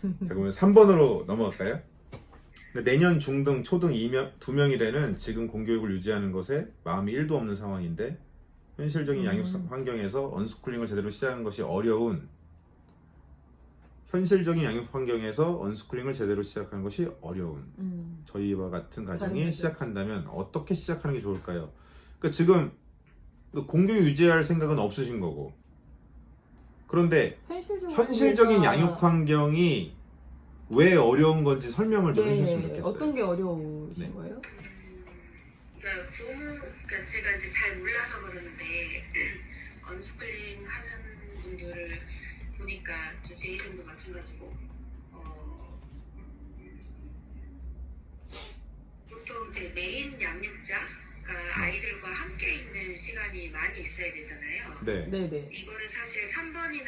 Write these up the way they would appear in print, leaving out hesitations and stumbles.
자, 그러면 3번으로 넘어갈까요? 내년 중등, 초등 2명이 되는 지금 공교육을 유지하는 것에 마음이 1도 없는 상황인데 현실적인 양육 환경에서 언스쿨링을 제대로 시작하는 것이 어려운 현실적인 양육 환경에서 언스쿨링을 제대로 시작하는 것이 어려운 저희와 같은 가정이 시작한다면 어떻게 시작하는 게 좋을까요? 그러니까 지금 공교육 유지할 생각은 없으신 거고 그런데 현실적인 양육 환경이 왜 어려운 건지 설명을 좀 해주셨으면 좋겠어요. 어떤 게 어려우신 네. 거예요? 그러니까 그러니까 제가 이제 잘 몰라서 그러는데 언스쿨링 하는 분들을 보니까 제 이름도 마찬가지고 보통 이제 메인 양육자가 아이들과 함께 있는 시간이 많이 있어야 되잖아요. 네. 네네. 이거는 사실 3번이나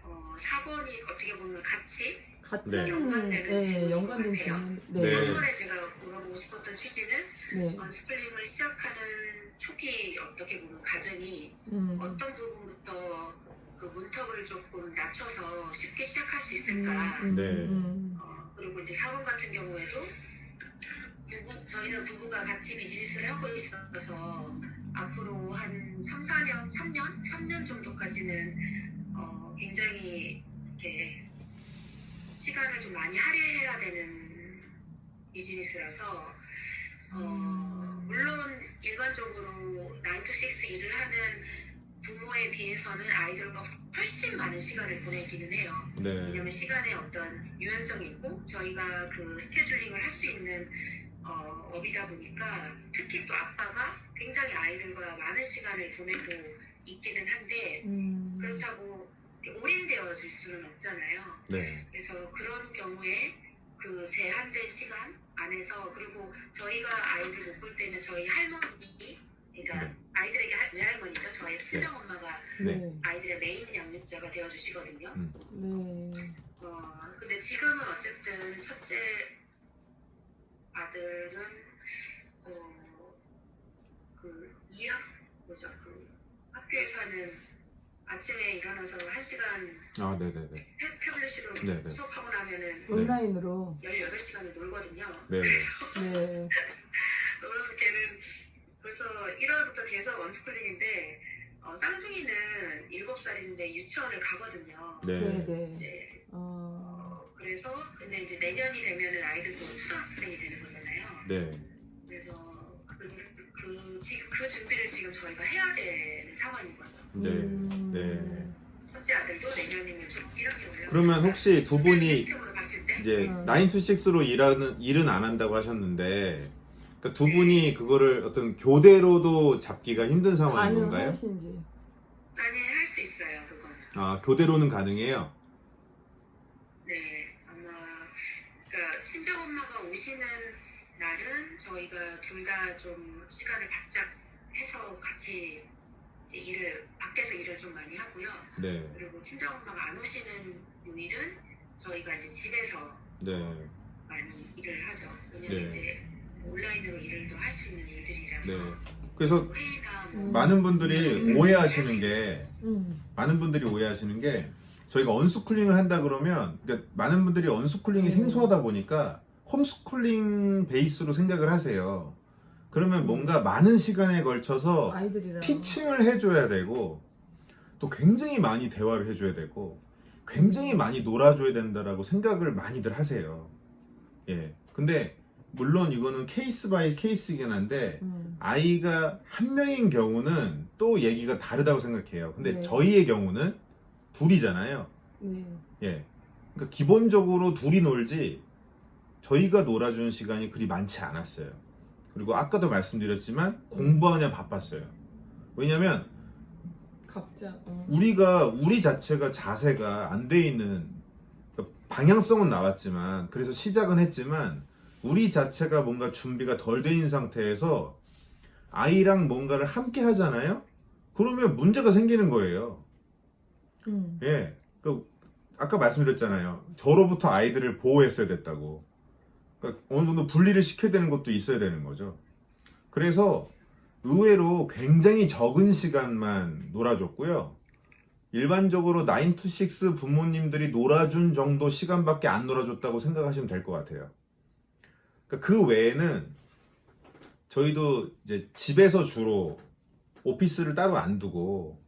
4번이 어떻게 보면 같이 같은 연관되는 질문인 것 연관된 같아요. 질문. 네. 네. 3번에 제가 물어보고 싶었던 취지는 네. 언스쿨링을 시작하는 초기 어떻게 보면 가정이 어떤 부분부터 그 문턱을 조금 낮춰서 쉽게 시작할 수 있을까. 네. 그리고 이제 4번 같은 경우에도 저희는 부부가 같이 비즈니스를 하고 있어서 앞으로 한 3년 정도까지는 굉장히 이렇게 시간을 좀 많이 할애해야 되는 비즈니스라서 물론 일반적으로 9to6 일을 하는 부모에 비해서는 아이들과 훨씬 많은 시간을 보내기는 해요. 네. 왜냐하면 시간에 어떤 유연성이 있고 저희가 그 스케줄링을 할 수 있는 업이다 보니까 특히 또 아빠가 굉장히 아이들과 많은 시간을 보내고 있기는 한데 그렇다고 올인되어질 수는 없잖아요. 네. 그래서 그런 경우에 그 제한된 시간 안에서 그리고 저희가 아이들 못 볼 때는 저희 할머니 그러니까 네. 아이들에게 외할머니죠. 저희 친정 엄마가 네. 아이들의 메인 양육자가 되어주시거든요. 네. 근데 지금은 어쨌든 첫째 아들은 그 학교에서는 아침에 일어나서 1시간 아, 네네네. 태블릿으로 네네. 수업하고 나면은 온라인으로. 18시간을 놀거든요. 네. 네. 그래서 걔는 벌써 1월부터 계속 언스쿨링인데 쌍둥이는 7살인데 유치원을 가거든요. 네. 네. 이제 그래서 근데 이제 내년이 되면은 아이들도 초등학생이 되는 거잖아요. 네. 그래서 지금 그 준비를 지금 저희가 해야 되는 상황인 거죠. 네. 네. 첫째 아들도 내년이면 좀 1학년 올려. 그러면 혹시 두 분이 시스템으로 봤을 때 이제 9to6로 일은 안 한다고 하셨는데 그러니까 두 분이 그거를 어떤 교대로도 잡기가 힘든 상황인 건가요? 가능하신지. 아니 할 수 있어요 그건. 아, 교대로는 가능해요? 네 아마 그러니까 친정 엄마가 오시는 날은 저희가 둘 다 좀 시간을 바짝 해서 같이 이제 밖에서 일을 좀 많이 하고요. 네. 그리고 친정 엄마가 안 오시는 요일은 저희가 이제 집에서 네. 많이 일을 하죠. 왜냐면 네. 이제 온라인으로 일을 할 수 있는 일들이라서. 네. 그래서 회의나 뭐 많은 분들이 오해하시는 게 저희가 언스쿨링을 한다 그러면 그러니까 많은 분들이 언스쿨링이 생소하다 보니까 홈스쿨링 베이스로 생각을 하세요. 그러면 뭔가 많은 시간에 걸쳐서 아이들이랑 티칭을 해줘야 되고 또 굉장히 많이 대화를 해줘야 되고 굉장히 많이 놀아줘야 된다라고 생각을 많이들 하세요. 예. 근데 물론 이거는 케이스 바이 케이스이긴 한데 아이가 한 명인 경우는 또 얘기가 다르다고 생각해요. 근데 네. 저희의 경우는 둘이잖아요. 네. 예. 그러니까 기본적으로 둘이 놀지 저희가 놀아주는 시간이 그리 많지 않았어요. 그리고 아까도 말씀드렸지만 공부하냐 바빴어요. 왜냐면 각자 우리 자체가 자세가 안 돼 있는 그러니까 방향성은 나왔지만 그래서 시작은 했지만 우리 자체가 뭔가 준비가 덜 돼 있는 상태에서 아이랑 뭔가를 함께 하잖아요. 그러면 문제가 생기는 거예요. 예. 그러니까 아까 말씀드렸잖아요. 저로부터 아이들을 보호했어야 됐다고. 그러니까 어느 정도 분리를 시켜야 되는 것도 있어야 되는 거죠. 그래서 의외로 굉장히 적은 시간만 놀아줬고요. 일반적으로 9 to 6 부모님들이 놀아준 정도 시간밖에 안 놀아줬다고 생각하시면 될 것 같아요. 그러니까 그 외에는 저희도 이제 집에서 주로 오피스를 따로 안 두고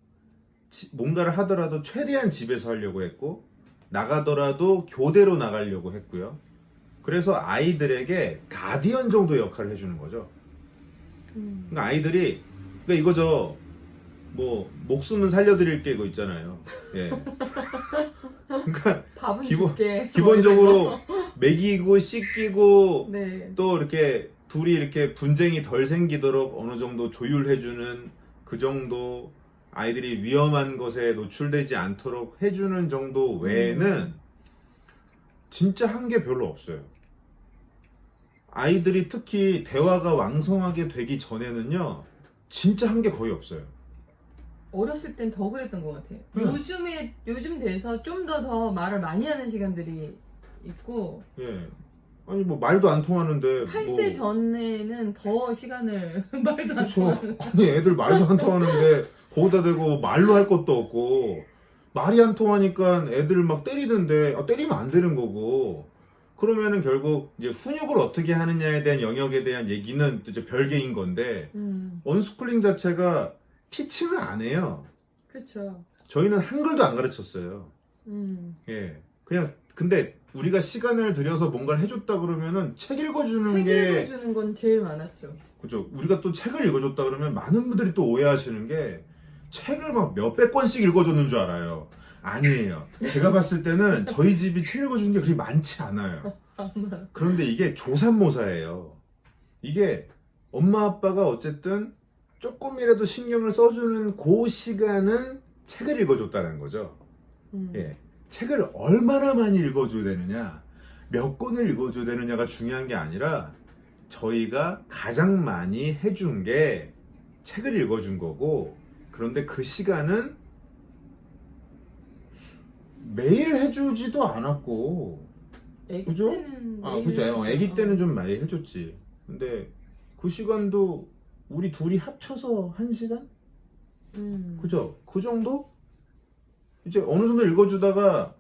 뭔가를 하더라도 최대한 집에서 하려고 했고, 나가더라도 교대로 나가려고 했고요. 그래서 아이들에게 가디언 정도 역할을 해주는 거죠. 그러니까 아이들이, 그러니까 이거죠. 뭐 목숨은 살려드릴게 이거 있잖아요. 예. 그러니까 밥은 기본- 줄게. 기본적으로 먹이고 씻기고 네. 또 이렇게 둘이 이렇게 분쟁이 덜 생기도록 어느 정도 조율해주는 그 정도, 아이들이 위험한 것에 노출되지 않도록 해주는 정도 외에는 진짜 한 게 별로 없어요. 아이들이 특히 대화가 왕성하게 되기 전에는요, 진짜 한 게 거의 없어요. 어렸을 땐 더 그랬던 것 같아요. 네. 요즘 돼서 좀 더 말을 많이 하는 시간들이 있고, 예. 아니 뭐 말도 안 통하는데 8세 뭐, 전에는 더 시간을 말도 안 그쵸. 통하는. 아니 애들 말도 안 통하는데 거기다 대고 말로 할 것도 없고, 말이 안 통하니까 애들 막 때리는데 때리면 안 되는 거고, 그러면은 결국 이제 훈육을 어떻게 하느냐에 대한 영역에 대한 얘기는 또 이제 별개인 건데, 언스쿨링 자체가 티칭을 안 해요. 그렇죠. 저희는 한글도 안 가르쳤어요. 예. 그냥 근데 우리가 시간을 들여서 뭔가를 해줬다 그러면은 책 읽어주는 책 게, 읽어주는 건 제일 많았죠. 그죠. 우리가 또 책을 읽어줬다 그러면 많은 분들이 또 오해하시는 게 책을 막 몇백 권씩 읽어줬는 줄 알아요. 아니에요. 제가 봤을 때는 저희 집이 책 읽어주는 게 그리 많지 않아요. 그런데 이게 조삼모사예요. 이게 엄마 아빠가 어쨌든 조금이라도 신경을 써주는 그 시간은 책을 읽어줬다는 거죠. 예. 책을 얼마나 많이 읽어줘야 되느냐, 몇 권을 읽어줘야 되느냐가 중요한 게 아니라, 저희가 가장 많이 해준 게 책을 읽어준 거고, 그런데 그 시간은 매일 해주지도 않았고, 애기 그죠? 때는 그죠. 아기 때는 좀 많이 해줬지. 근데 그 시간도 우리 둘이 합쳐서 1시간? 그죠? 그 정도? 이제 어느 정도 읽어주다가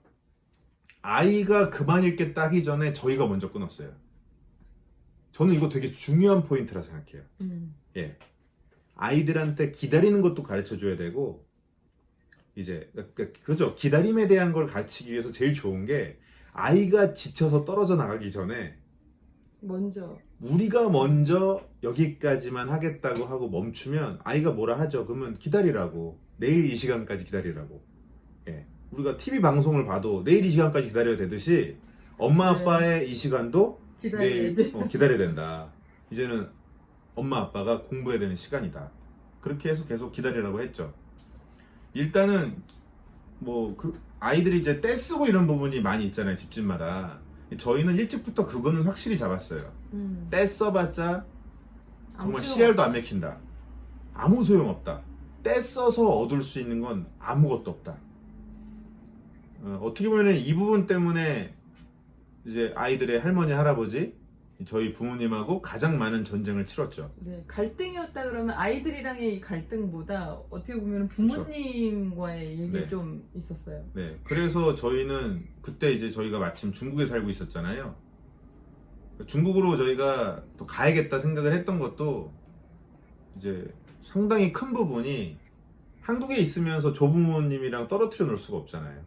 아이가 그만 읽겠다 하기 전에 저희가 먼저 끊었어요. 저는 이거 되게 중요한 포인트라 생각해요. 예. 아이들한테 기다리는 것도 가르쳐 줘야 되고, 이제 그죠. 기다림에 대한 걸 가르치기 위해서 제일 좋은 게, 아이가 지쳐서 떨어져 나가기 전에 먼저 우리가 먼저 여기까지만 하겠다고 하고 멈추면 아이가 뭐라 하죠. 그러면 기다리라고, 내일 이 시간까지 기다리라고. 예. 우리가 TV 방송을 봐도 내일 이 시간까지 기다려야 되듯이, 엄마 아빠의 이 시간도 기다려야지. 내일 기다려야 된다. 이제는 엄마 아빠가 공부해야 되는 시간이다. 그렇게 해서 계속 기다리라고 했죠. 일단은 뭐 그 아이들이 이제 떼쓰고 이런 부분이 많이 있잖아요, 집집마다. 저희는 일찍부터 그거는 확실히 잡았어요. 떼써봤자 정말 씨알도 안 맥힌다. 아무 소용없다. 떼써서 얻을 수 있는 건 아무것도 없다. 어떻게 보면 이 부분 때문에 이제 아이들의 할머니, 할아버지, 저희 부모님하고 가장 많은 전쟁을 치렀죠. 네, 갈등이었다 그러면 아이들이랑의 갈등보다 어떻게 보면 부모님과의 얘기 네. 좀 있었어요. 네, 그래서 저희는 그때 이제 저희가 마침 중국에 살고 있었잖아요. 중국으로 저희가 또 가야겠다 생각을 했던 것도 이제 상당히 큰 부분이, 한국에 있으면서 조부모님이랑 떨어뜨려 놓을 수가 없잖아요.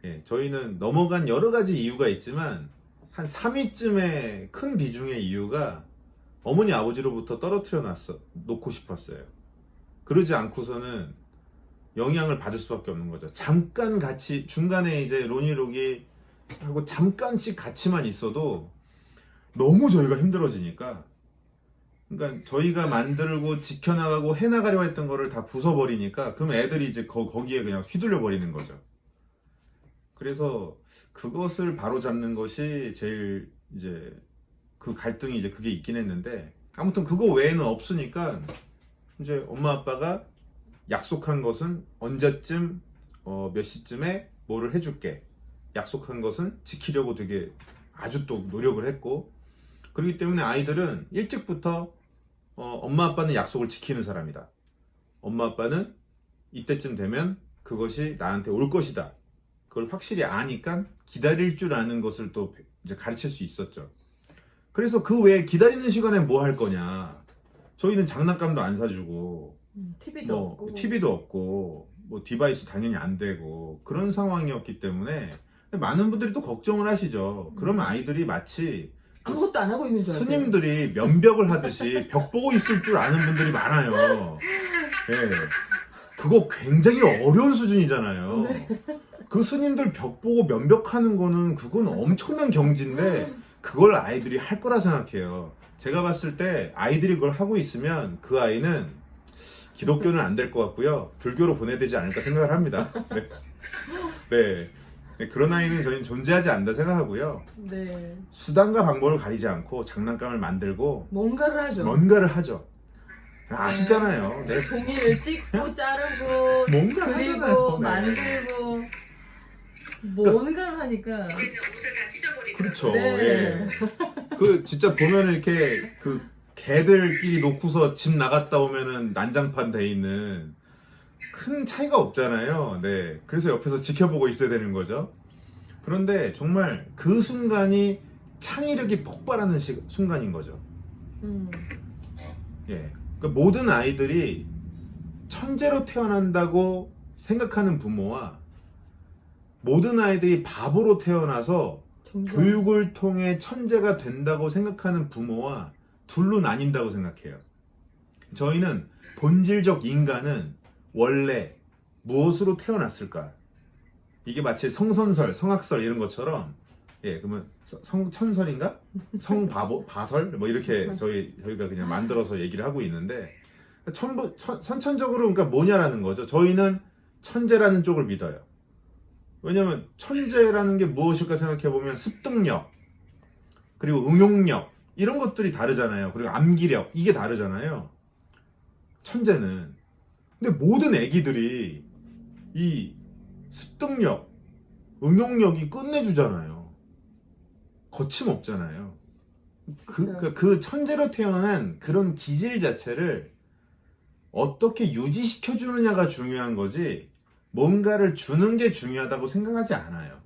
예, 저희는 넘어간 여러 가지 이유가 있지만 한 3위쯤에 큰 비중의 이유가 어머니 아버지로부터 떨어뜨려 놓고 싶었어요. 그러지 않고서는 영향을 받을 수밖에 없는 거죠. 잠깐 같이 중간에 이제 로니록이 하고 잠깐씩 같이만 있어도 너무 저희가 힘들어지니까, 그러니까 저희가 만들고 지켜나가고 해나가려 했던 거를 다 부숴버리니까, 그럼 애들이 이제 거기에 그냥 휘둘려 버리는 거죠. 그래서 그것을 바로잡는 것이 제일 이제 그 갈등이 이제 그게 있긴 했는데, 아무튼 그거 외에는 없으니까 이제 엄마 아빠가 약속한 것은 언제쯤 몇 시쯤에 뭐를 해줄게, 약속한 것은 지키려고 되게 아주 또 노력을 했고, 그렇기 때문에 아이들은 일찍부터 엄마 아빠는 약속을 지키는 사람이다. 엄마 아빠는 이때쯤 되면 그것이 나한테 올 것이다. 그걸 확실히 아니까 기다릴 줄 아는 것을 또 이제 가르칠 수 있었죠. 그래서 그 외에 기다리는 시간에 뭐 할 거냐. 저희는 장난감도 안 사주고, TV도 뭐 없고. TV도 없고, 뭐 디바이스 당연히 안 되고 그런 상황이었기 때문에 많은 분들이 또 걱정을 하시죠. 그러면 아이들이 마치 그 아무것도 안 하고 있는 줄 알았어요. 스님들이 면벽을 하듯이 벽 보고 있을 줄 아는 분들이 많아요. 예. 그거 굉장히 어려운 수준이잖아요. 네. 그 스님들 벽 보고 면벽하는 거는 그건 엄청난 경지인데 그걸 아이들이 할 거라 생각해요. 제가 봤을 때 아이들이 그걸 하고 있으면 그 아이는 기독교는 안 될 것 같고요. 불교로 보내야 되지 않을까 생각을 합니다. 네. 네. 네, 그런 아이는 저희는 존재하지 않는다 생각하고요. 네. 수단과 방법을 가리지 않고 장난감을 만들고 뭔가를 하죠. 뭔가를 하죠. 아시잖아요. 네. 종이를 찍고 자르고 뭔가 그리고 하잖아요. 네. 만들고 뭔가를 하니까 집에 있는 옷을 다 찢어버리더라고요. 그렇죠. 네. 예. 그 진짜 보면 이렇게 그 개들끼리 놓고서 집 나갔다 오면은 난장판 돼 있는 큰 차이가 없잖아요. 네. 그래서 옆에서 지켜보고 있어야 되는 거죠. 그런데 정말 그 순간이 창의력이 폭발하는 순간인 거죠. 예. 그러니까 모든 아이들이 천재로 태어난다고 생각하는 부모와 모든 아이들이 바보로 태어나서 점점 교육을 통해 천재가 된다고 생각하는 부모와 둘로 나뉜다고 생각해요. 저희는 본질적 인간은 원래 무엇으로 태어났을까? 이게 마치 성선설, 성악설 이런 것처럼 예, 그러면 성천설인가? 바설? 뭐 이렇게 저희가 그냥 만들어서 얘기를 하고 있는데 선천적으로 그러니까 뭐냐라는 거죠. 저희는 천재라는 쪽을 믿어요. 왜냐면 천재라는 게 무엇일까 생각해보면 습득력 그리고 응용력 이런 것들이 다르잖아요. 그리고 암기력 이게 다르잖아요. 천재는 근데 모든 애기들이 이 습득력 응용력이 끝내주잖아요. 거침없잖아요. 그 천재로 태어난 그런 기질 자체를 어떻게 유지시켜주느냐가 중요한 거지 뭔가를 주는 게 중요하다고 생각하지 않아요.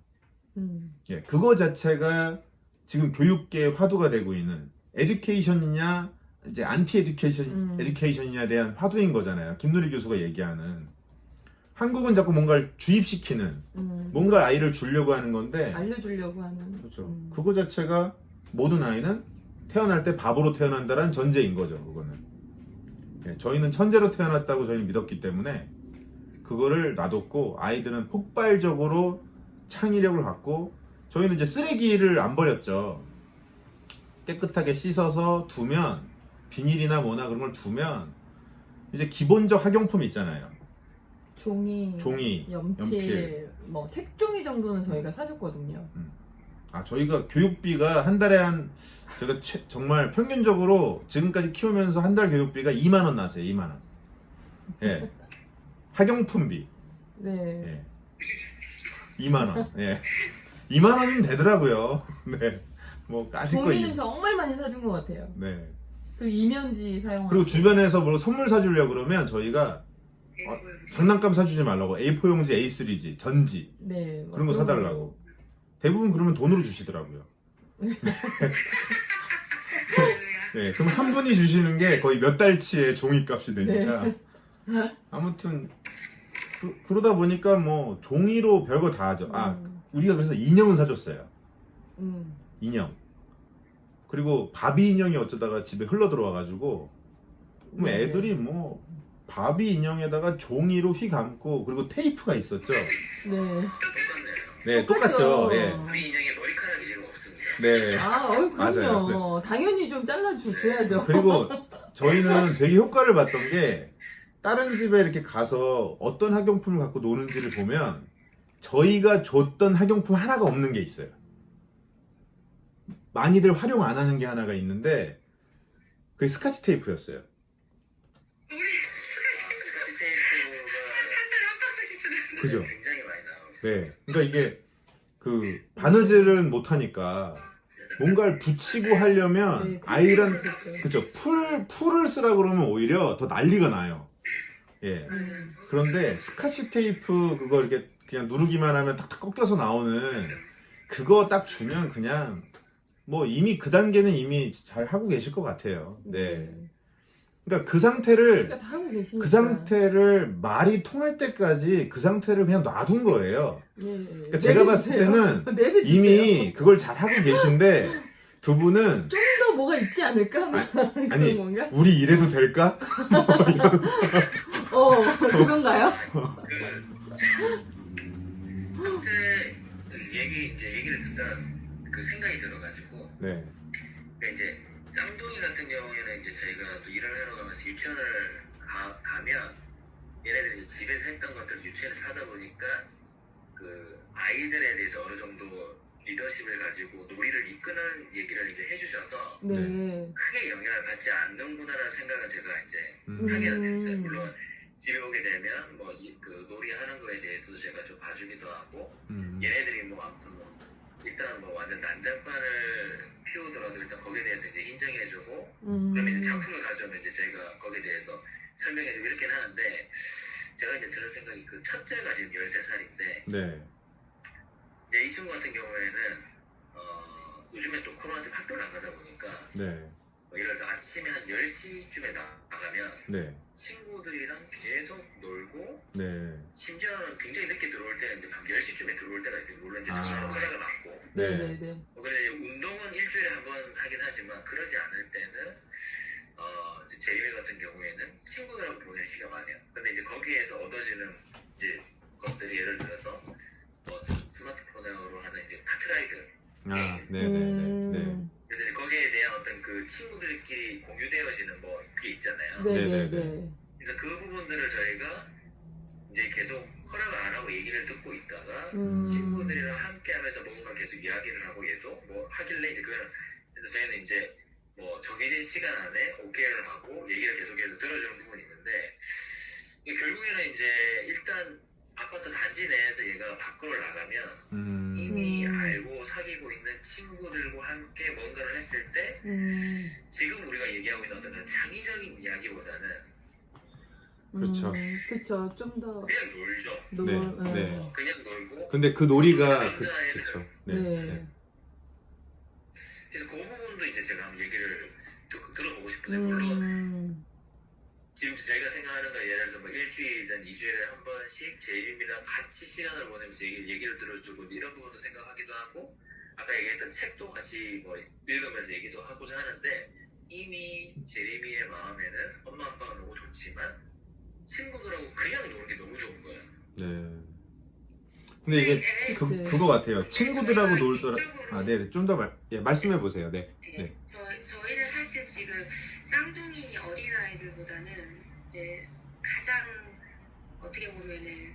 예, 그거 자체가 지금 교육계의 화두가 되고 있는 에듀케이션이냐 이제 안티 에듀케이션이냐에 대한 화두인 거잖아요. 김누리 교수가 얘기하는 한국은 자꾸 뭔가를 주입시키는 뭔가 아이를 주려고 하는 건데 알려주려고 하는 그렇죠. 그거 자체가 모든 아이는 태어날 때 바보로 태어난다는 전제인 거죠. 그거는 예, 저희는 천재로 태어났다고 저희는 믿었기 때문에 그거를 놔뒀고 아이들은 폭발적으로 창의력을 갖고 저희는 이제 쓰레기를 안 버렸죠. 깨끗하게 씻어서 두면 비닐이나 뭐나 그런 걸 두면 이제 기본적 학용품 있잖아요. 종이, 연필. 연필, 뭐 색종이 정도는 저희가 사줬거든요. 저희가 교육비가 한 달에 제가 정말 평균적으로 지금까지 키우면서 한 달 교육비가 2만 원 나세요. 2만 원. 예. 학용품비. 네. 예. 2만 원. 예. 2만 원이면 되더라고요. 네. 뭐 까짓 거. 종이는 정말 많이 사준 것 같아요. 네. 그리고 이면지 사용하고. 그리고 주변에서 뭐 선물 사주려고 그러면 저희가 장난감 사주지 말라고 A4 용지, A3지, 전지 네. 그런 거 사달라고. 대부분 그러면 돈으로 주시더라고요. 네. 그럼 한 분이 주시는 게 거의 몇 달치의 종이값이 되니까. 아무튼 그러다 보니까 뭐 종이로 별거 다 하죠. 우리가 그래서 인형은 사줬어요. 인형. 그리고 바비 인형이 어쩌다가 집에 흘러 들어와가지고 네. 애들이 뭐 바비 인형에다가 종이로 휘 감고 그리고 테이프가 있었죠. 네. 네, 똑같죠. 예. 우리 인형에 머리카락이 지금 없습니다. 네. 그럼요. 맞아요. 당연히 좀 잘라줘야죠. 그리고 저희는 되게 효과를 봤던 게 다른 집에 이렇게 가서 어떤 학용품을 갖고 노는지를 보면 저희가 줬던 학용품 하나가 없는 게 있어요. 많이들 활용 안 하는 게 하나가 있는데 그게 스카치 테이프였어요. 우리 스카치 테이프가 한 달에 한 박스씩 쓰는 그죠? 굉장히 많이 나오고 있어요. 네. 그러니까 이게 그 바느질을 못 하니까 뭔가를 붙이고 하려면 네, 아이랑 그렇죠. 그죠? 풀을 쓰라 그러면 오히려 더 난리가 나요. 예. 음. 그런데 스카치 테이프 그거 이렇게 그냥 누르기만 하면 탁탁 꺾여서 나오는 맞아. 그거 딱 주면 그냥 뭐 이미 그 단계는 이미 잘 하고 계실 것 같아요. 네. 그러니까 그러니까 다 하고 계시니까. 그 상태를 말이 통할 때까지 그 상태를 그냥 놔둔 거예요. 예. 그러니까 제가 봤을 때는 내비두세요. 이미 그걸 잘 하고 계신데 두 분은 좀 더 뭐가 있지 않을까? 그런 아니, 건가? 우리 이래도 될까? 그건가요? 그때 얘기를 듣다 그 생각이 들어가지고 네. 그러니까 이제 쌍둥이 같은 경우에는 이제 저희가 또 일을 하러 가면서 유치원을 가면 얘네들이 집에서 했던 것들을 유치원에서 하다 보니까 그 아이들에 대해서 어느 정도 리더십을 가지고 놀이를 이끄는 얘기를 이제 해주셔서 네. 크게 영향을 받지 않는구나라는 생각을 제가 이제 음. 하게는 됐어요. 물론 집에 오게 되면 뭐 그 놀이하는 거에 대해서도 제가 좀 봐주기도 하고 얘네들이 뭐 아무튼 뭐 일단 뭐 완전 난장판을 피우더라도 일단 거기에 대해서 이제 인정해주고 그러면 이제 작품을 가져오면 이제 저희가 거기에 대해서 설명해주고 이렇게는 하는데 제가 이제 드는 생각이 그 첫째가 지금 13살인데 네. 이제 이 친구 같은 경우에는 요즘에 또 코로나 때문에 학교를 안 가다 보니까 네. 뭐 예를 들어서 아침에 한 10시쯤에 나가면 네. 친구들이랑 계속 놀고 네. 심지어는 굉장히 늦게 들어올 때는 이제 밤 10시쯤에 들어올 때가 있어요. 물론 이제 아. 저처럼 허락을 받고 네. 네네네. 그런데 운동은 일주일에 한 번 하긴 하지만 그러지 않을 때는 이제 제리미 같은 경우에는 친구들하고 보내는 시간이 많아요. 근데 이제 거기에서 얻어지는 이제 것들이 예를 들어서 뭐 스마트폰으로 하는 이제 카트라이드 아, 네네네. 그래서 이제 거기에 대한 어떤 그 친구들끼리 공유되어지는 뭐 그게 있잖아요. 네네네. 그래서 그 부분들을 저희가 이제 계속 허락을 안 하고 얘기를 듣고 있다가 친구들이랑 함께 하면서 뭔가 계속 이야기를 하고 얘도 뭐 하길래 이제 그거는 그래서 저희는 이제 뭐 정해진 시간 안에 오케이를 하고 얘기를 계속해서 들어주는 부분이 있는데 이게 결국에는 이제 일단 아파트 단지 내에서 얘가 밖으로 나가면 이미 알고 사귀고 있는 친구들과 함께 뭔가를 했을 때 지금 우리가 얘기하고 있는 어떤 창의적인 이야기보다는 그렇죠. 그쵸. 좀 더. 그냥 놀죠. 네. 그냥 놀고 근데 그 놀이가 남자애들. 그렇죠. 네. 네. 그래서 그 부분도 이제 제가 한번 얘기를 들어보고 싶어요. 물론 지금 저희가 생각하는 거 예를 들어서 뭐 일주일이든 2주일에 한 번씩 제이름이랑 같이 시간을 보내면서 얘기를 들어주고 이런 부분도 생각하기도 하고 아까 얘기했던 책도 같이 뭐 읽으면서 얘기도 하고자 하는데 이미 제리미의 마음에는 엄마 아빠가 너무 좋지만 친구들하고 그냥 노는 게 너무 좋은 거예요. 네. 근데 이게 그거 같아요. 친구들하고 놀더라. 아, 네. 좀 더 말씀해 보세요. 네. 네. 저희는 사실 지금 쌍둥이 어린아이들보다는 이제 가장 어떻게 보면은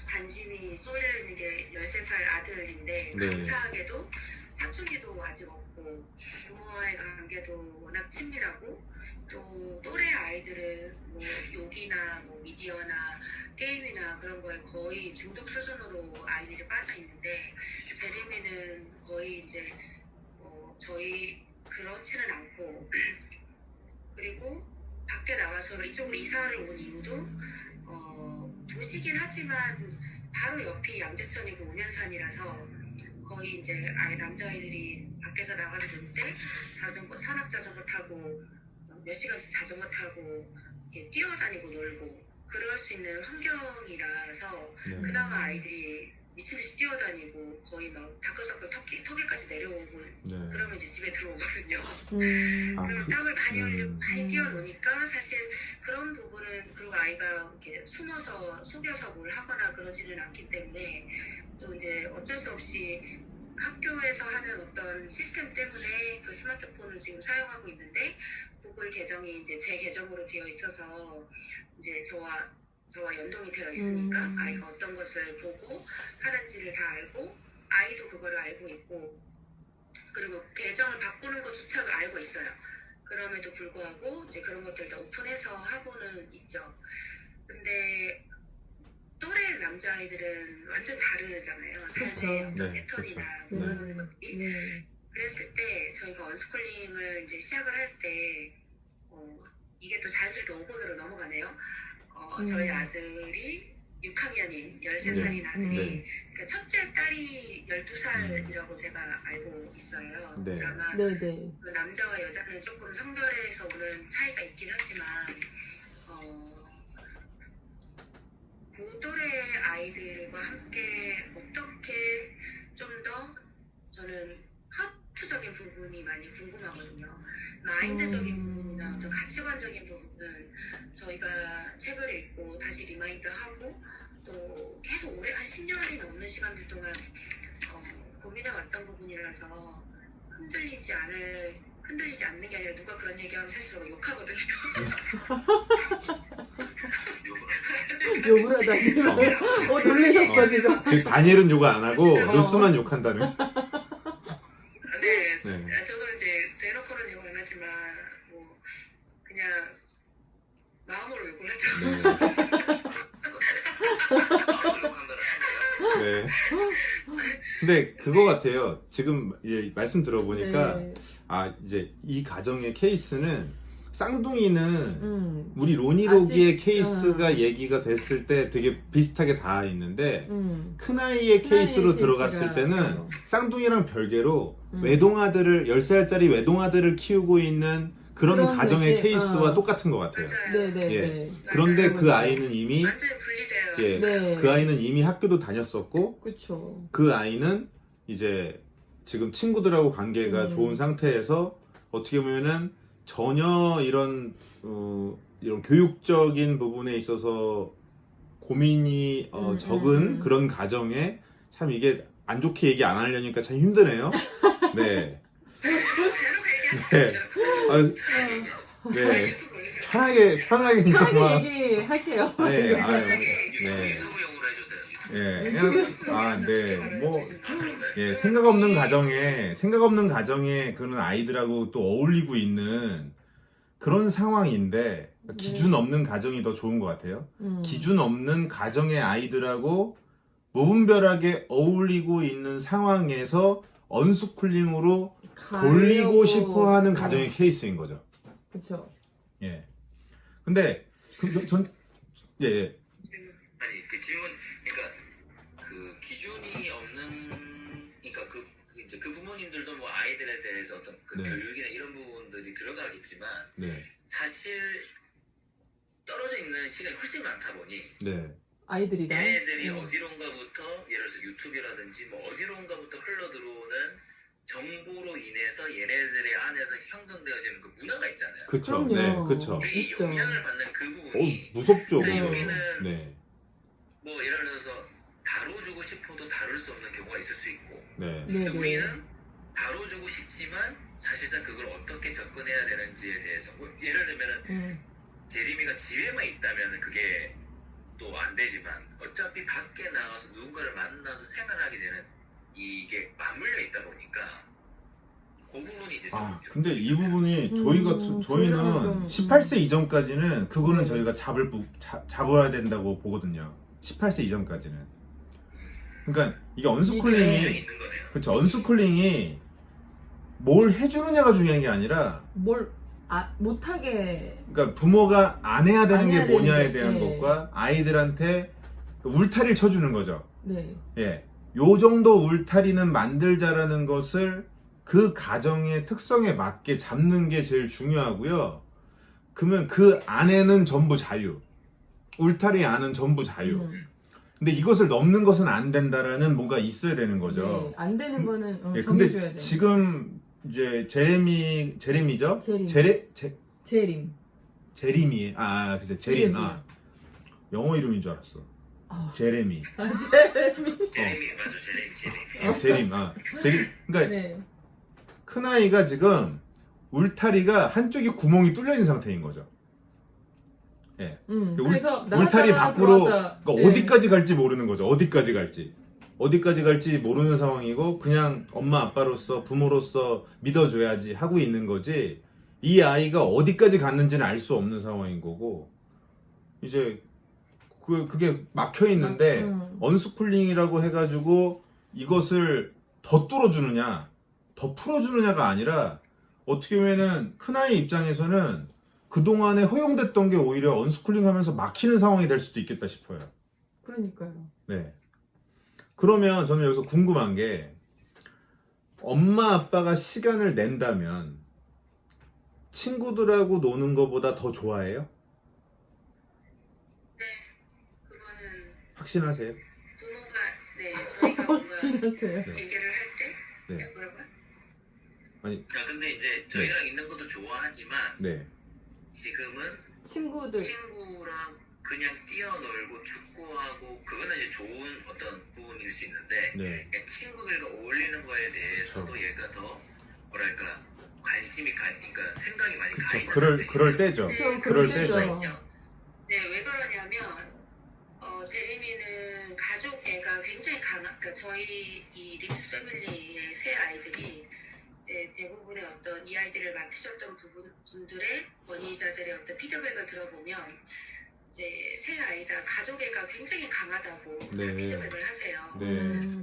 관심이 쏠리는 게 13살 아들인데 네. 감사하게도 사춘기도 아직 없고 부모와의 관계도 워낙 친밀하고 또 또래 아이들은 뭐 욕이나 뭐 미디어나 게임이나 그런 거에 거의 중독 수준으로 아이들이 빠져 있는데 제리미는 거의 이제 저희 그렇지는 않고 그리고 밖에 나가서 이쪽으로 이사를 온 이유도 도시긴 하지만 바로 옆이 양재천이고 우면산이라서 거의 이제 아예 남자아이들이 밖에서 나가서 놀 때 자전거 산악자전거 타고 몇 시간씩 자전거 타고 뛰어다니고 놀고 그럴 수 있는 환경이라서 그나마 아이들이 미친듯이 뛰어다니고 거의 막 다크서클 턱에까지 내려오고 그러면 이제 집에 들어오거든요. 그러면 땀을 많이 흘리고 많이 뛰어노니까 사실 그런 부분은 그리고 아이가 이렇게 숨어서 속여서 뭘 하거나 그러지는 않기 때문에 또 이제 어쩔 수 없이 학교에서 하는 어떤 시스템 때문에 그 스마트폰을 지금 사용하고 있는데 구글 계정이 이제 제 계정으로 되어 있어서 이제 저와 연동이 되어 있으니까 아이가 어떤 것을 보고 하는지를 다 알고 아이도 그거를 알고 있고 그리고 계정을 바꾸는 것조차도 알고 있어요. 그럼에도 불구하고 이제 그런 것들 다 오픈해서 하고는 있죠. 근데 또래 남자아이들은 완전 다르잖아요. 삶의 어떤 패턴이나 그런 것들이. 그랬을 때 저희가 언스쿨링을 이제 시작을 할 때 이게 또 자연스럽게 5번으로 넘어가네요. 저희 아들이 6학년인 13살인 아들이 네. 그러니까 첫째 딸이 12살이라고 제가 알고 있어요. 네. 그래서 아마 네네. 그 남자와 여자는 조금 성별에서 오는 차이가 있긴 하지만 고도의 아이들과 함께 어떻게 좀 더 저는 하프적인 부분이 많이 궁금하거든요. 마인드적인 부분이나 어떤 가치관적인 부분은 저희가 책을 읽고 다시 리마인드하고 또 계속 오래 한 10년이 넘는 시간들 동안 고민해 왔던 부분이라서 흔들리지 않는 게 아니라 누가 그런 얘기하면 사실 저가 욕하거든요. 욕을 하다니. 놀라셨어 지금. 즉 다니엘은 욕 안 하고 진짜. 루스만 욕한다는. 네, 네. 저도 이제 대놓고는 욕 안 하지만 뭐 그냥 마음으로 욕을 하죠. 네. 근데 그거 같아요. 지금 말씀 들어보니까 네. 이제 이 가정의 케이스는 쌍둥이는 우리 아직, 로니로기의 케이스가 얘기가 됐을 때 되게 비슷하게 다 있는데 큰아이의 케이스로 들어갔을 때는 쌍둥이랑 별개로 외동아들을 10살짜리 외동아들을 키우고 있는 그런 가정의 얘기, 케이스와 똑같은 것 같아요. 맞아요. 네네. 예. 그런데 그 아이는 이미 완전히 분리돼요. 예, 네. 그 아이는 이미 학교도 다녔었고 그쵸. 그 아이는 이제 지금 친구들하고 관계가 좋은 상태에서 어떻게 보면은 전혀 이런 교육적인 부분에 있어서 고민이 적은 그런 가정에 참 이게 안 좋게 얘기 안 하려니까 참 힘드네요. 네. 네. 아유, 네. 편하게 그냥 막. 편하게 얘기할게요. 네. 네. 네. 유튜브용으로 해주세요. 예, 그냥 네, 예, 생각 없는 가정에 그런 아이들하고 또 어울리고 있는 그런 상황인데 기준 없는 가정이 더 좋은 것 같아요. 기준 없는 가정의 아이들하고 무분별하게 어울리고 있는 상황에서 언스쿨링으로 돌리고 싶어하는 가정의 케이스인 거죠. 그쵸. 예. 근데 예. 아니 그 질문 그러니까 그 기준이 없는 그러니까 이제 그 부모님들도 뭐 아이들에 대해서 어떤 그 네. 교육이나 이런 부분들이 들어가겠지만 네. 사실 떨어져 있는 시간이 훨씬 많다 보니 네. 아이들이랑. 얘네들이 어디론가부터 예를 들어서 유튜브라든지 뭐 어디론가부터 흘러들어오는 정보로 인해서 얘네들의 안에서 형성되어지는 그 문화가 있잖아요. 그쵸. 그럼요. 네. 그쵸. 이 있죠. 영향을 받는 그 부분이 무섭죠. 네, 그거. 여기는 네. 뭐 예를 들어서 다뤄주고 싶어도 다룰 수 없는 경우가 있을 수 있고 네. 네네. 우리는 다뤄주고 싶지만 사실상 그걸 어떻게 접근해야 되는지에 대해서 뭐 예를 들면은 제리미가 집에만 있다면 그게 또 안 되지만 어차피 밖에 나가서 누군가를 만나서 생활하게 되는 이게 맞물려 있다 보니까 그 부분이 이제 좀 근데 이 부분이 저희는 저희는 좀, 18세 이전까지는 그거는 네. 저희가 잡아야 된다고 보거든요. 18세 이전까지는. 그러니까 이게 분명히 언스쿨링이 있는 거네요. 그렇죠. 언스쿨링이 뭘 해주느냐가 중요한 게 아니라 못하게. 그러니까 부모가 안 해야 되는 안 게 해야 뭐냐에 되는데, 대한 네. 것과 아이들한테 울타리를 쳐주는 거죠. 네. 예. 요 정도 울타리는 만들자라는 것을 그 가정의 특성에 맞게 잡는 게 제일 중요하고요. 그러면 그 안에는 전부 자유. 울타리 안은 전부 자유. 근데 이것을 넘는 것은 안 된다라는 뭔가 있어야 되는 거죠. 네. 안 되는 거는 예, 정해줘야 근데 돼. 지금 이제 제레미죠? 제림. 제림이 글쎄 제림. 영어 이름인 줄 알았어. 제레미. 제림이. 제리미 맞아 제리미 제림. 그러니까 네. 큰 아이가 지금 울타리가 한쪽이 구멍이 뚫려 있는 상태인 거죠. 예. 그래서 울타리 나갔다가 밖으로 들어왔다. 그러니까 네. 어디까지 갈지 모르는 거죠. 어디까지 갈지 모르는 상황이고 그냥 엄마 아빠로서 부모로서 믿어줘야지 하고 있는 거지. 이 아이가 어디까지 갔는지는 알 수 없는 상황인 거고 이제 그게 막혀 있는데 언스쿨링이라고 해가지고 이것을 더 뚫어주느냐 더 풀어주느냐가 아니라 어떻게 보면은 큰아이 입장에서는 그동안에 허용됐던 게 오히려 언스쿨링 하면서 막히는 상황이 될 수도 있겠다 싶어요. 그러니까요. 네. 그러면 저는 여기서 궁금한 게, 엄마 아빠가 시간을 낸다면 친구들하고 노는 것보다 더 좋아해요? 네, 그거는 확신하세요? 부모가 저희가 뭔가 확신하세요. 얘기를 할 때 네. 뭐라고요? 근데 이제 저희랑 있는 것도 좋아하지만 네. 지금은 친구들. 친구랑 그냥 뛰어놀고 축구하고 그거는 이제 좋은 어떤 부분일 수 있는데 네. 그냥 친구들과 어울리는 거에 대해서도 얘가 더 뭐랄까 관심이 그러니까 생각이 많이 가 있는 그럴 때죠. 그럼 그럴 그럴 때죠. 때죠. 이제 왜 그러냐면 제리미는 가족 애가 굉장히 그러니까 저희 이 립스 패밀리의 세 아이들이 이제 대부분의 어떤 이 아이들을 맡으셨던 분들의 권위자들의 어떤 피드백을 들어보면 이제 세 아이 다 가족 애가 굉장히 강하다고 네. 피드백을 하세요. 네.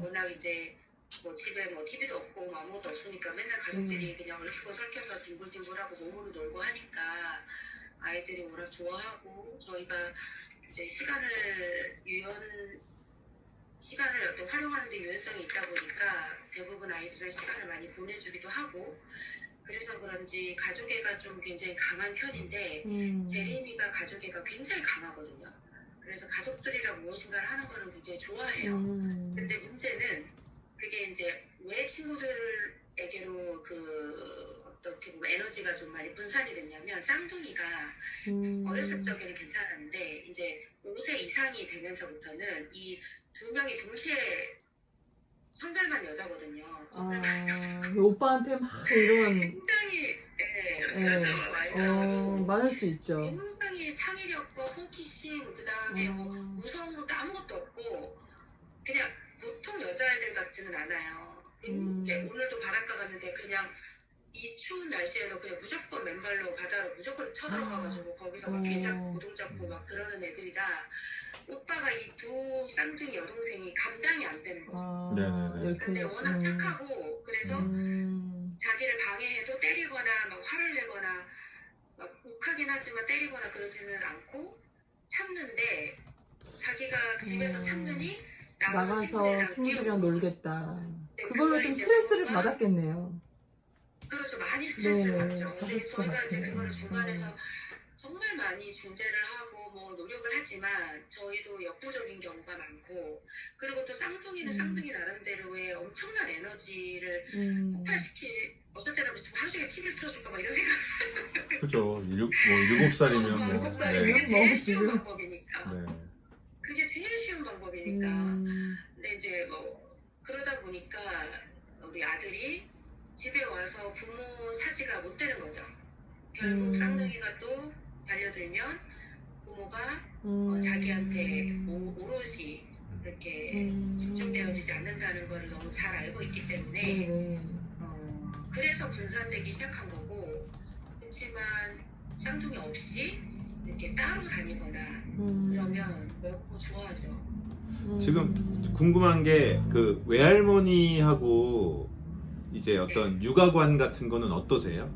워낙 이제 뭐 집에 뭐 TV도 없고 뭐 아무것도 없으니까 맨날 가족들이 그냥 얽히고 설켜서 뒹굴뒹굴하고 몸으로 놀고 하니까 아이들이 워낙 좋아하고 저희가 이제 시간을 어떤 활용하는 데 유연성이 있다 보니까 대부분 아이들이랑 시간을 많이 보내주기도 하고 그래서 그런지 가족애가 좀 굉장히 강한 편인데 제리미가 가족애가 굉장히 강하거든요. 그래서 가족들이랑 무엇인가를 하는 거는 굉장히 좋아해요. 근데 문제는 그게 이제 왜 친구들에게로 어떻게 보면 에너지가 좀 많이 분산이 됐냐면 쌍둥이가 어렸을 적에는 괜찮았는데 이제 5세 이상이 되면서부터는 이 두 명이 동시에 성별만 여자거든요. 성별만 여자. 오빠한테 막 이런 굉장히 스트레스가 많이 쌓여서 많을 수 있죠. 굉장히 창의력과 호기심 그다음에 뭐 무서운 것도 아무것도 없고 그냥 보통 여자애들 같지는 않아요. 이제 오늘도 바닷가 갔는데 그냥 이 추운 날씨에도 그냥 무조건 맨발로 바다로 무조건 쳐들어가가지고 거기서 막 개 잡고 고동 잡고 막 그러는 애들이라 오빠가 이 두 쌍둥이 여동생이 감당이 안 되는 거죠. 네네네. 근데 워낙 착하고 그래서 자기를 방해해도 때리거나 막 화를 내거나 막 욱하긴 하지만 때리거나 그러지는 않고 참는데 자기가 집에서 참느니 나가서 친구들이랑 놀겠다. 그걸로 좀 이제 스트레스를 부모가- 받았겠네요. 그렇죠. 많이 스트레스를 네, 받죠. 근데 받았을 것 저희가 이제 같아요. 그거를 중간에서 정말 많이 중재를 하고 뭐 노력을 하지만 저희도 역부족인 경우가 많고 그리고 또 쌍둥이는 쌍둥이 나름대로의 엄청난 에너지를 폭발시킬 어쩔 때는 하루 종일 TV를 틀어줄까 막 이런 생각을 했어요. 그죠. 7살이면 뭐. 일곱 살이면 네. 그게 제일 뭐 쉬운 지금. 방법이니까. 네. 그게 제일 쉬운 방법이니까. 근데 이제 뭐 그러다 보니까 우리 아들이 집에 와서 부모 사지가 못 되는 거죠. 결국 쌍둥이가 또 달려들면 부모가 자기한테 오롯이 이렇게 집중되어지지 않는다는 걸 너무 잘 알고 있기 때문에 그래서 분산되기 시작한 거고 그렇지만 쌍둥이 없이 이렇게 따로 다니거나 그러면 너무 좋아하죠. 지금 궁금한 게 그 외할머니하고 이제 어떤 육아관 같은 거는 어떠세요?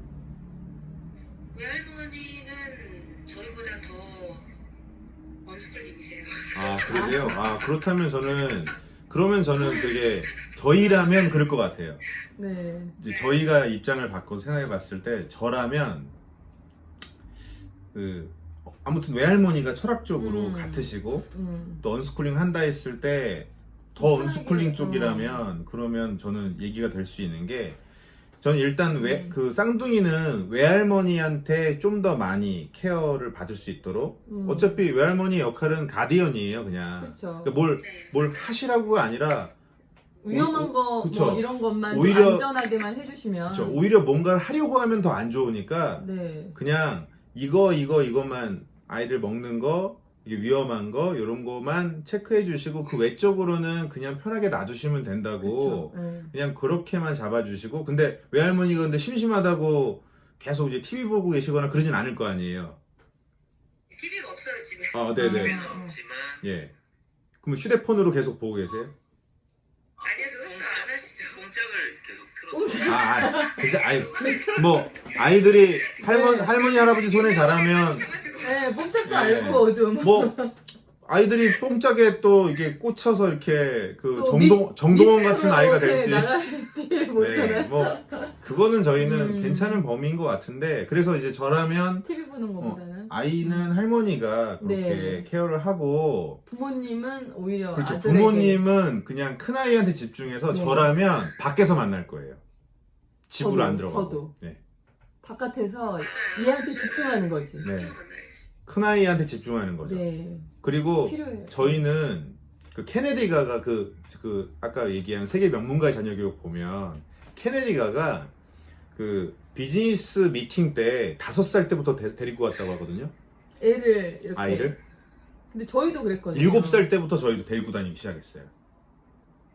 외할머니는 저희보다 더 언스쿨링이세요. 아, 그러세요? 아, 그러면 저는 되게 저희라면 그럴 것 같아요. 네. 이제 저희가 입장을 바꿔서 생각해 봤을 때 저라면 아무튼 외할머니가 철학적으로 같으시고 또 언스쿨링 한다 했을 때 더 언스쿨링 쪽이라면 그러면 저는 얘기가 될 수 있는 게 저는 일단 그 쌍둥이는 외할머니한테 좀 더 많이 케어를 받을 수 있도록 어차피 외할머니 역할은 가디언이에요 그냥. 그렇죠. 그러니까 네. 뭘 하시라고가 아니라 위험한 거 그쵸. 뭐 이런 것만 좀 오히려- 안전하게만 해주시면. 그렇죠. 오히려 뭔가를 하려고 하면 더 안 좋으니까 네. 그냥 이것만 아이들 먹는 거 이게 위험한 거 이런 거만 체크해 주시고 그 외적으로는 그냥 편하게 놔두시면 된다고 그렇죠. 네. 그냥 그렇게만 잡아주시고 근데 외할머니가 근데 심심하다고 계속 이제 TV 보고 계시거나 그러진 않을 거 아니에요. TV가 없어요 집에. 아, 네네. 집에는 없지만 예. 그럼 휴대폰으로 계속 보고 계세요? 아니요 그것도 안 하시죠. 뽕짝을 계속 틀어도 뭐 아이들이 할머니 할아버지 손에 자라면 네, 뽕짝도 네. 알고 좀. 뭐 아이들이 뽕짝에 또 이게 꽂혀서 이렇게 그 또 정동원 같은 미스터 아이가 트롯에 될지 나갈지 네, 모르잖아요. 뭐 그거는 저희는 괜찮은 범위인 것 같은데 그래서 이제 저라면 TV 보는 것보다는 아이는 할머니가 그렇게 네. 케어를 하고 부모님은 오히려 그렇죠. 아들에게 부모님은 그냥 큰 아이한테 집중해서 네. 저라면 밖에서 만날 거예요. 집으로 저도, 안 들어가고. 저도. 네. 바깥에서 맞아요. 얘한테 집중하는 거지. 네. 밖에서 만나야지. 큰 아이한테 집중하는 거죠. 네. 그리고 필요해요. 저희는 그 케네디가가 그 아까 얘기한 세계 명문가의 자녀 교육 보면 케네디가가 그 비즈니스 미팅 때 5살 때부터 데리고 왔다고 하거든요. 애를 이렇게. 아이를. 근데 저희도 그랬거든요. 7살 때부터 저희도 데리고 다니기 시작했어요.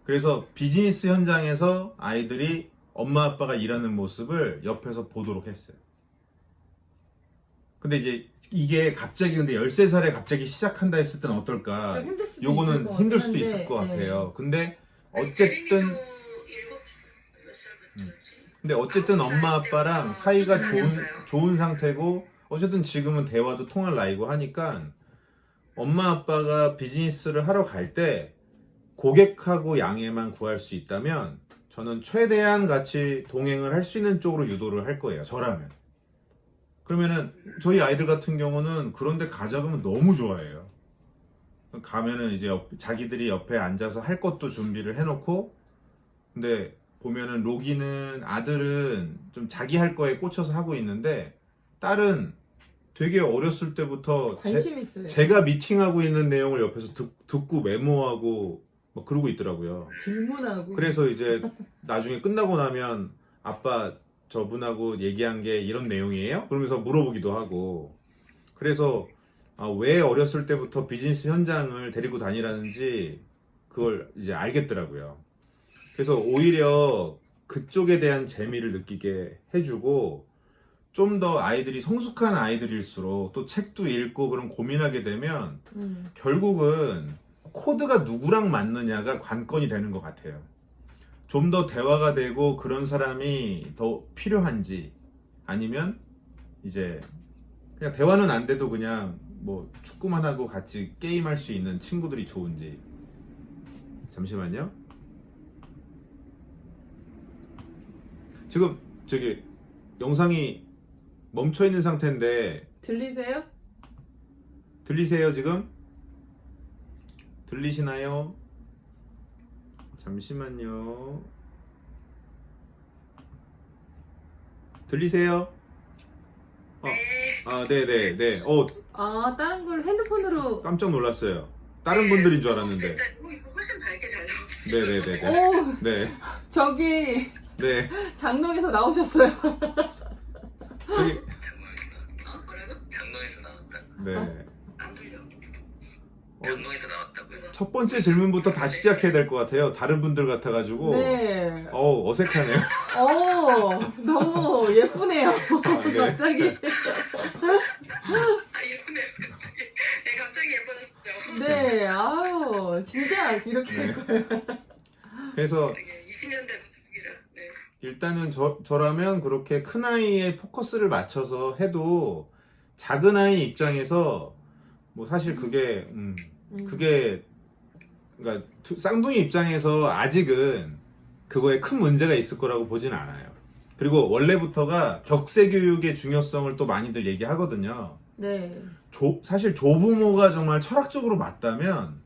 그래서 비즈니스 현장에서 아이들이 엄마 아빠가 일하는 모습을 옆에서 보도록 했어요. 근데 이제 이게 갑자기 근데 13살에 갑자기 시작한다 했을 때는 어떨까? 좀 힘들 수도 있을 요거는 것 힘들 수도 같긴 있을 한데, 것 네. 같아요. 근데 아니, 어쨌든 제리미도 7몇 살부터였지? 근데 어쨌든 9살 엄마 아빠랑 때부터 사이가 다녔어요. 좋은 상태고 어쨌든 지금은 대화도 통할 나이고 하니까 엄마 아빠가 비즈니스를 하러 갈 때 고객하고 양해만 구할 수 있다면 저는 최대한 같이 동행을 할 수 있는 쪽으로 유도를 할 거예요. 저라면. 그러면은 저희 아이들 같은 경우는 그런데 가져가면 너무 좋아해요. 가면은 이제 자기들이 옆에 앉아서 할 것도 준비를 해놓고 근데 보면은 로기는 아들은 좀 자기 할 거에 꽂혀서 하고 있는데 딸은 되게 어렸을 때부터 관심 있어요. 제가 미팅하고 있는 내용을 옆에서 듣고 메모하고 막 그러고 있더라고요. 질문하고. 그래서 이제 나중에 끝나고 나면 아빠 저분하고 얘기한 게 이런 내용이에요? 그러면서 물어보기도 하고 그래서 왜 어렸을 때부터 비즈니스 현장을 데리고 다니라는지 그걸 이제 알겠더라고요. 그래서 오히려 그쪽에 대한 재미를 느끼게 해주고 좀 더 아이들이 성숙한 아이들일수록 또 책도 읽고 그런 고민하게 되면 결국은 코드가 누구랑 맞느냐가 관건이 되는 것 같아요. 좀 더 대화가 되고 그런 사람이 더 필요한지 아니면 이제 그냥 대화는 안 돼도 그냥 뭐 축구만 하고 같이 게임할 수 있는 친구들이 좋은지. 잠시만요. 지금 저기 영상이 멈춰 있는 상태인데 들리세요? 들리세요 지금? 들리시나요? 잠시만요. 들리세요? 네네네. 다른 걸 핸드폰으로. 깜짝 놀랐어요. 다른 분들인 줄 알았는데. 이거 훨씬 밝게 잘 나오지. 네네네네. 오, 네. 저기 네. 장롱에서 나오셨어요. 저기, 뭐라고? 장롱에서 나왔다. 네. 안 들려. 장롱에서 나왔다고요? 첫 번째 질문부터 다시 시작해야 될 것 같아요. 다른 분들 같아가지고. 네. 어색하네요. 너무 예쁘네요. 네. 갑자기. 예쁘네요, 갑자기. 네, 갑자기 예뻐졌죠. 네, 아우, 진짜 이렇게 네. 할 거예요. 그래서 20년대부터 보기라. 네. 일단은 저라면 그렇게 큰 아이의 포커스를 맞춰서 해도 작은 아이 입장에서 뭐 사실 그게 그러니까 쌍둥이 입장에서 아직은 그거에 큰 문제가 있을 거라고 보진 않아요. 그리고 원래부터가 격세 교육의 중요성을 또 많이들 얘기하거든요. 네. 사실 조부모가 정말 철학적으로 맞다면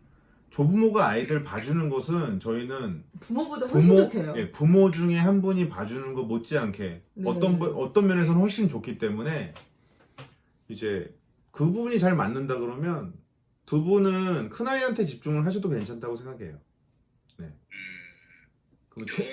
조부모가 아이들 봐주는 것은 저희는 부모보다 훨씬 좋대요. 부모 중에 한 분이 봐주는 것 못지않게 네. 어떤 면에서는 훨씬 좋기 때문에 이제 그 부분이 잘 맞는다 그러면 두 분은 큰 아이한테 집중을 하셔도 괜찮다고 생각해요. 그럼 좋은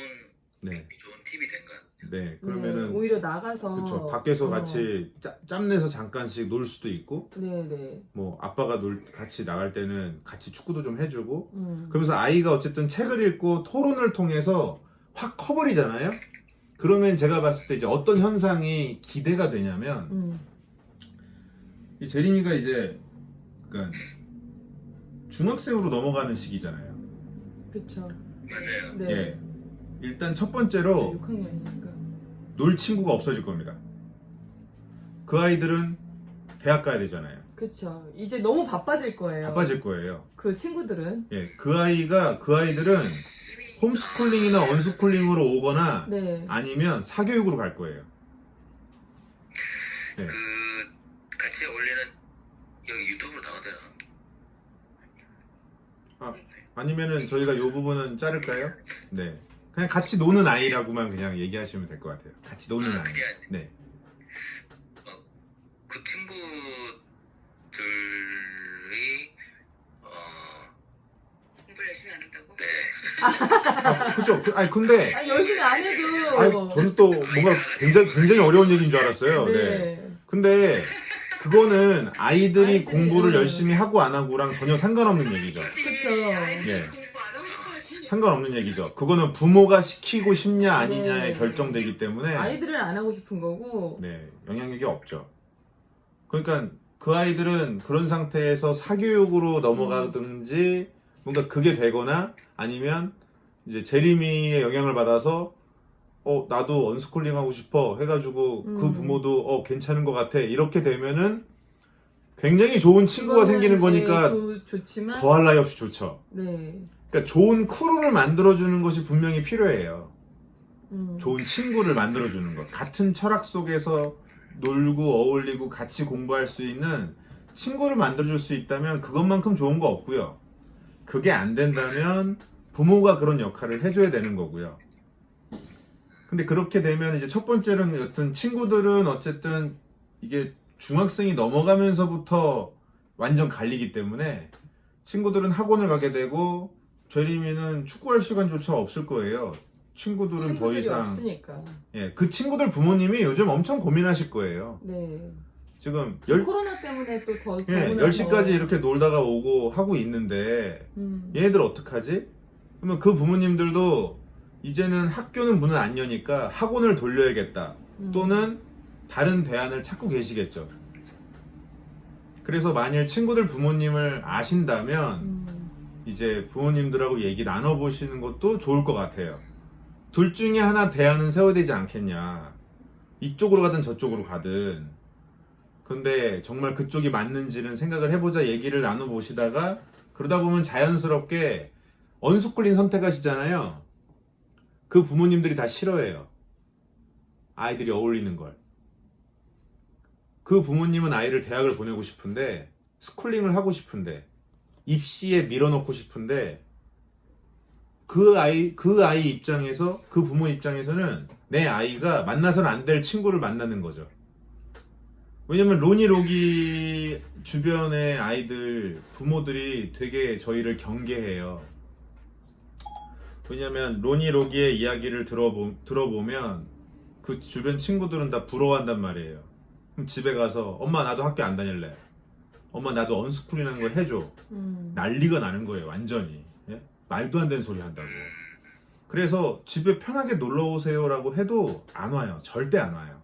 네, 좋은 팁이 된 것 같아요. 네 그러면은 오히려 나가서. 그렇죠. 밖에서 같이 짬내서 잠깐씩 놀 수도 있고, 네네. 뭐 아빠가 같이 나갈 때는 같이 축구도 좀 해주고, 음. 그러면서 아이가 어쨌든 책을 읽고 토론을 통해서 확 커버리잖아요. 그러면 제가 봤을 때 이제 어떤 현상이 기대가 되냐면, 이 제림이가 이제 그러니까 중학생으로 넘어가는 시기잖아요. 그쵸. 맞아요. 네. 예. 일단 첫 번째로 6학년이니까. 놀 친구가 없어질 겁니다. 그 아이들은 대학 가야 되잖아요. 그쵸. 이제 너무 바빠질 거예요. 바빠질 거예요. 그 친구들은. 예, 그 아이들은 홈스쿨링이나 언스쿨링으로 오거나 네. 아니면 사교육으로 갈 거예요. 네. 그 같이 올리는 여기 유튜브로 나가더라. 아니면은 저희가 이 부분은 자를까요? 네. 그냥 같이 노는 아이라고만 그냥 얘기하시면 될 것 같아요. 같이 노는 아이. 그게 아니- 네. 그 친구들이 공부를 열심히 안 한다고? 네. 그죠? 아니 근데 아니, 열심히 안 해도. 아니, 저는 또 뭔가 굉장히 어려운 얘기인 줄 알았어요. 네. 네. 근데 그거는 아이들이 아이들이, 공부를 열심히 하고 안 하고랑 전혀 상관없는 얘기죠. 그쵸. 아이들 예. 공부 안 하고 싶어하지. 상관없는 얘기죠. 그거는 부모가 시키고 싶냐 아니냐에 네. 결정되기 때문에 아이들은 안 하고 싶은 거고. 네, 영향력이 없죠. 그러니까 그 아이들은 그런 상태에서 사교육으로 넘어가든지 뭔가 그게 되거나 아니면 이제 재림이의 영향을 받아서 나도 언스쿨링 하고 싶어 해가지고 그 부모도 괜찮은 것 같아 이렇게 되면은 굉장히 좋은 친구가 그거는, 생기는 거니까 네, 좋지만. 더할 나위 없이 좋죠. 네. 그러니까 좋은 크루를 만들어주는 것이 분명히 필요해요. 음. 좋은 친구를 만들어주는 것. 같은 철학 속에서 놀고 어울리고 같이 공부할 수 있는 친구를 만들어줄 수 있다면 그것만큼 좋은 거 없고요. 그게 안 된다면 부모가 그런 역할을 해줘야 되는 거고요. 근데 그렇게 되면 이제 첫 번째는 여튼 친구들은 어쨌든 이게 중학생이 넘어가면서부터 완전 갈리기 때문에 친구들은 학원을 가게 되고 제리미는 축구할 시간조차 없을 거예요. 친구들은 더 친구들이 이상 없으니까. 예, 그 친구들 부모님이 요즘 엄청 고민하실 거예요. 네. 지금 코로나 때문에 또 더. 10시까지 이렇게 놀다가 오고 하고 있는데 얘네들 어떡하지? 그러면 그 부모님들도 이제는 학교는 문을 안 여니까 학원을 돌려야겠다. 또는 다른 대안을 찾고 계시겠죠. 그래서 만일 친구들 부모님을 아신다면 이제 부모님들하고 얘기 나눠보시는 것도 좋을 것 같아요. 둘 중에 하나 대안은 세워야 되지 않겠냐. 이쪽으로 가든 저쪽으로 가든. 근데 정말 그쪽이 맞는지는 생각을 해보자 얘기를 나눠보시다가 그러다 보면 자연스럽게 언스쿨링 선택하시잖아요. 그 부모님들이 다 싫어해요. 아이들이 어울리는 걸. 그 부모님은 아이를 대학을 보내고 싶은데 스쿨링을 하고 싶은데 입시에 밀어넣고 싶은데 그 아이 입장에서 그 부모 입장에서는 내 아이가 만나서는 안 될 친구를 만나는 거죠. 왜냐면 로니 주변의 아이들 부모들이 되게 저희를 경계해요. 왜냐면 로기의 이야기를 들어보면 그 주변 친구들은 다 부러워한단 말이에요. 그럼 집에 가서 엄마 나도 학교 안 다닐래. 엄마 나도 언스쿨이라는 거 해줘. 난리가 나는 거예요. 완전히. 예? 말도 안 되는 소리 한다고. 그래서 집에 편하게 놀러 오세요라고 해도 안 와요. 절대 안 와요.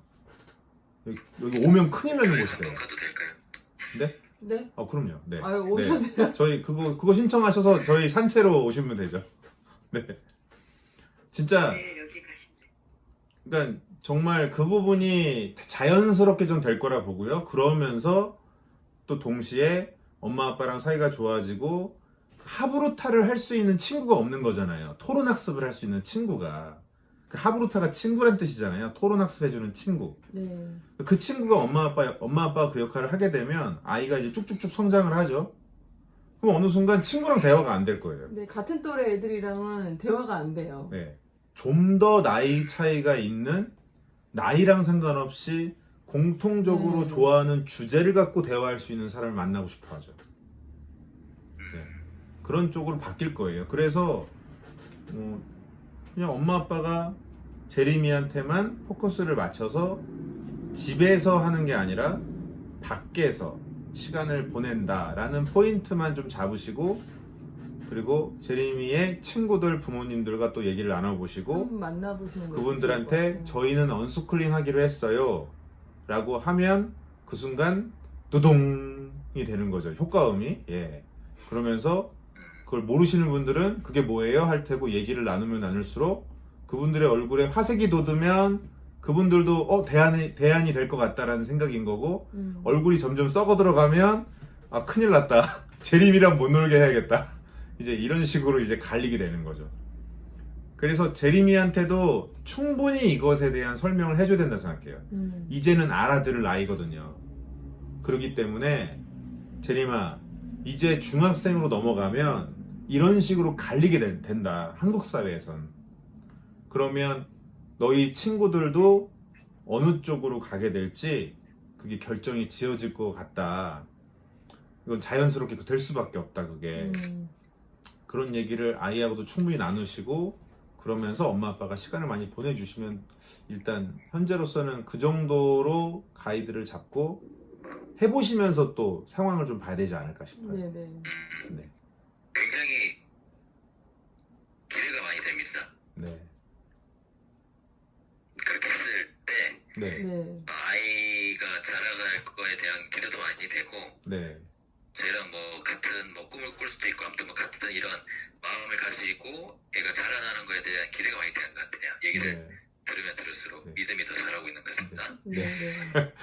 여기 오면 큰일 나는 곳이래요. 한번 가도 될까요? 네? 네? 그럼요. 네. 아유, 오셔도 돼요. 네. 저희 그거 신청하셔서 저희 산채로 오시면 되죠. 네. 진짜 네, 여기 가신대. 그러니까 정말 그 부분이 자연스럽게 좀 될 거라 보고요. 그러면서 또 동시에 엄마 아빠랑 사이가 좋아지고 하브루타를 할 수 있는 친구가 없는 거잖아요. 토론 학습을 할 수 있는 친구가. 그 하브루타가 친구란 뜻이잖아요. 토론 학습해주는 친구. 네. 그 친구가 엄마 아빠가 그 역할을 하게 되면 아이가 이제 쭉쭉쭉 성장을 하죠. 그럼 어느 순간 친구랑 대화가 안 될 거예요. 네, 같은 또래 애들이랑은 대화가 안 돼요. 네. 좀 더 나이 차이가 있는 나이랑 상관없이 공통적으로 좋아하는 주제를 갖고 대화할 수 있는 사람을 만나고 싶어 하죠. 네. 그런 쪽으로 바뀔 거예요. 그래서 그냥 엄마 아빠가 제리미한테만 포커스를 맞춰서 집에서 하는 게 아니라 밖에서 시간을 보낸다라는 포인트만 좀 잡으시고 그리고 제리미의 친구들 부모님들과 또 얘기를 나눠보시고 한번 만나보시는 거 그분들한테 저희는 언스쿨링 하기로 했어요 라고 하면 그 순간 두둥이 되는 거죠. 효과음이. 예. 그러면서 그걸 모르시는 분들은 그게 뭐예요? 할 테고 얘기를 나누면 나눌수록 그분들의 얼굴에 화색이 돋으면 그분들도 대안이 될 것 같다라는 생각인 거고, 얼굴이 점점 썩어 들어가면 아 큰일 났다. 재림이랑 못 놀게 해야겠다. 이제 이런 식으로 이제 갈리게 되는 거죠. 그래서 재림이한테도 충분히 이것에 대한 설명을 해줘야 된다 생각해요. 이제는 알아들을 나이거든요. 그렇기 때문에 재림아, 이제 중학생으로 넘어가면 이런 식으로 갈리게 된다. 한국 사회에선. 그러면 너희 친구들도 어느 쪽으로 가게 될지 그게 결정이 지어질 것 같다. 이건 자연스럽게 될 수밖에 없다. 그게 그런 얘기를 아이하고도 충분히 나누시고, 그러면서 엄마 아빠가 시간을 많이 보내주시면 일단 현재로서는 그 정도로 가이드를 잡고 해보시면서 또 상황을 좀 봐야 되지 않을까 싶어요. 네네. 네. 굉장히 기대가 많이 됩니다. 네. 그렇게 했을 때 네. 네. 아이가 자라갈 거에 대한 기대도 많이 되고, 네. 저희랑 같은 꿈을 꿀 수도 있고, 아무튼 같은 이런 마음을 가지고 애가 자라나는 거에 대한 기대가 많이 되는 것 같아요. 얘기를 네. 들으면 들을수록 네. 믿음이 더 자라고 있는 것 같습니다. 네네.